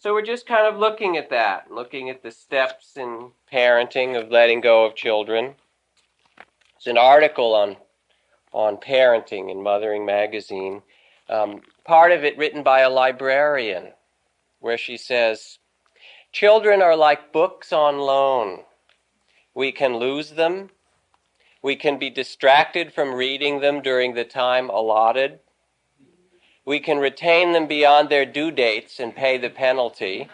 So we're just kind of looking at that, looking at the steps in parenting of letting go of children. It's an article on parenting in Mothering Magazine, part of it written by a librarian, where she says, "Children are like books on loan. We can lose them. We can be distracted from reading them during the time allotted. We can retain them beyond their due dates and pay the penalty.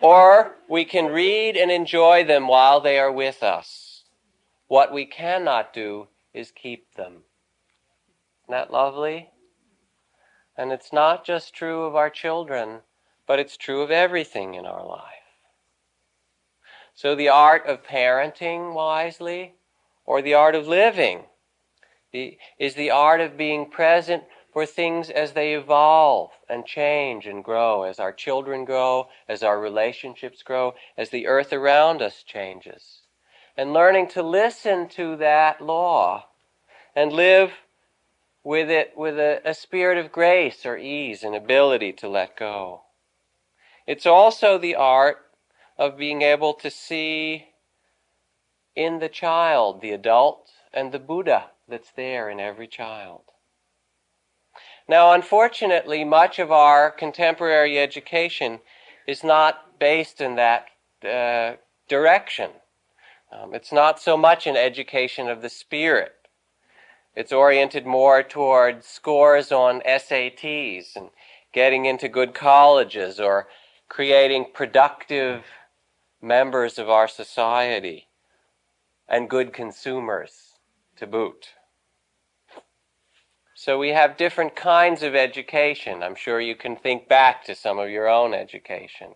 Or we can read and enjoy them while they are with us. What we cannot do is keep them." Isn't that lovely? And it's not just true of our children, but it's true of everything in our life. So the art of parenting wisely, or the art of living, is the art of being present for things as they evolve and change and grow, as our children grow, as our relationships grow, as the earth around us changes. And learning to listen to that law and live with it with a spirit of grace or ease and ability to let go. It's also the art of being able to see in the child, the adult, and the Buddha that's there in every child. Now, unfortunately, much of our contemporary education is not based in that direction. It's not so much an education of the spirit. It's oriented more toward scores on SATs and getting into good colleges or creating productive members of our society and good consumers to boot. So we have different kinds of education. I'm sure you can think back to some of your own education.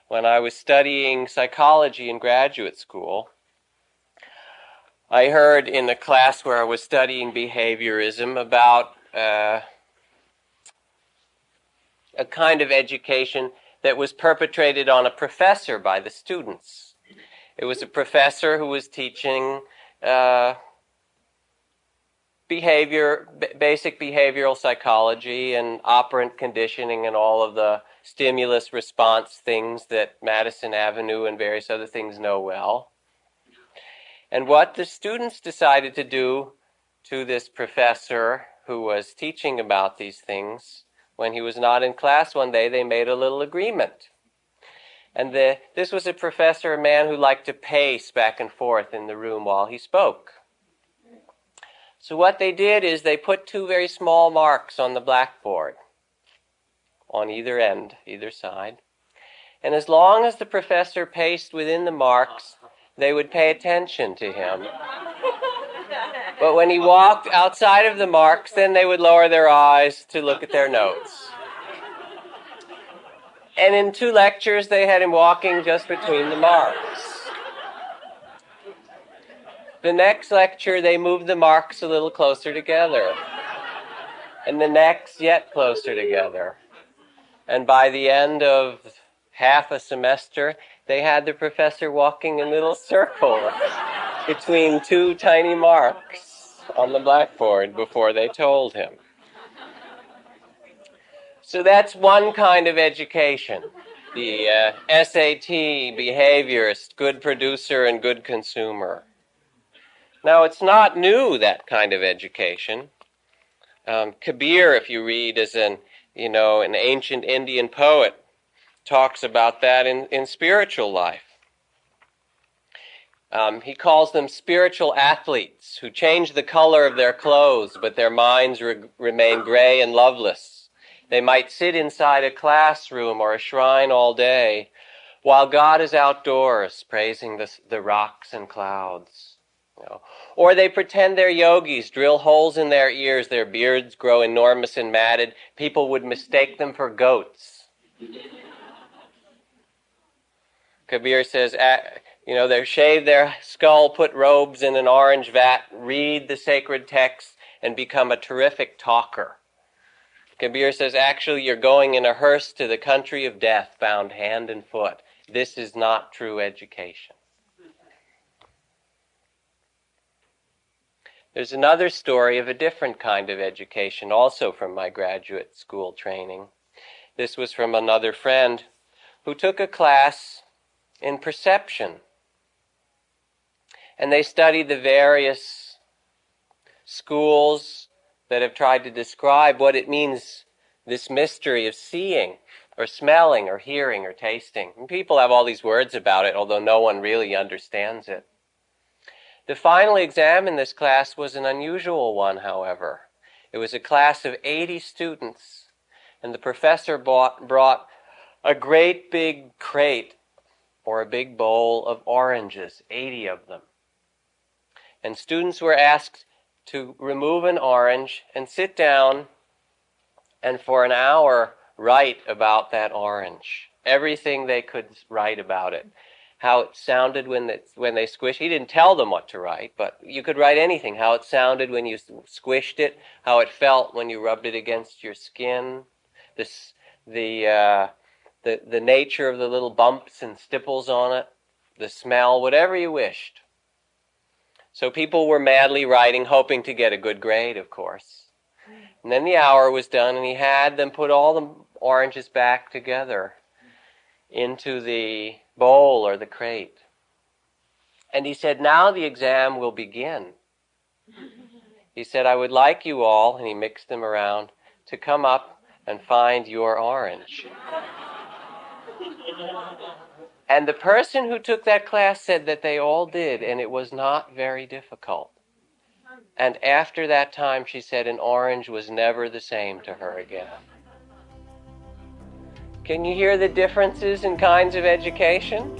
When I was studying psychology in graduate school, I heard in a class where I was studying behaviorism about a kind of education that was perpetrated on a professor by the students. It was a professor who was teaching basic behavioral psychology and operant conditioning and all of the stimulus response things that Madison Avenue and various other things know well. And what the students decided to do to this professor who was teaching about these things, when he was not in class one day, they made a little agreement. And this was a professor, a man who liked to pace back and forth in the room while he spoke. So what they did is they put two very small marks on the blackboard, on either end, either side. And as long as the professor paced within the marks, they would pay attention to him. But when he walked outside of the marks, then they would lower their eyes to look at their notes. And in 2 lectures, they had him walking just between the marks. The next lecture, they moved the marks a little closer together. And the next, yet closer together. And by the end of half a semester, they had the professor walking in little circles between 2 tiny marks on the blackboard before they told him. So that's one kind of education, the SAT, behaviorist, good producer and good consumer. Now, it's not new, that kind of education. Kabir, if you read as an ancient Indian poet, talks about that in spiritual life. He calls them spiritual athletes who change the color of their clothes, but their minds remain gray and loveless. They might sit inside a classroom or a shrine all day, while God is outdoors, praising the rocks and clouds. Or they pretend they're yogis, drill holes in their ears, their beards grow enormous and matted. People would mistake them for goats. Kabir says, they shave their skull, put robes in an orange vat, read the sacred texts, and become a terrific talker. Kabir says, actually, you're going in a hearse to the country of death, bound hand and foot. This is not true education. There's another story of a different kind of education, also from my graduate school training. This was from another friend who took a class in perception. And they studied the various schools that have tried to describe what it means, this mystery of seeing or smelling or hearing or tasting. And people have all these words about it, although no one really understands it. The final exam in this class was an unusual one, however. It was a class of 80 students, and the professor brought a great big crate or a big bowl of oranges, 80 of them. And students were asked to remove an orange and sit down and for an hour write about that orange. Everything they could write about it. How it sounded when they squished. He didn't tell them what to write, but you could write anything. How it sounded when you squished it. How it felt when you rubbed it against your skin. The nature of the little bumps and stipples on it. The smell, whatever you wished. So people were madly writing, hoping to get a good grade, of course. And then the hour was done, and he had them put all the oranges back together into the bowl or the crate. And he said, now the exam will begin. He said, I would like you all, and he mixed them around, to come up and find your orange. And the person who took that class said that they all did, and it was not very difficult. And after that time, she said, an orange was never the same to her again. Can you hear the differences in kinds of education?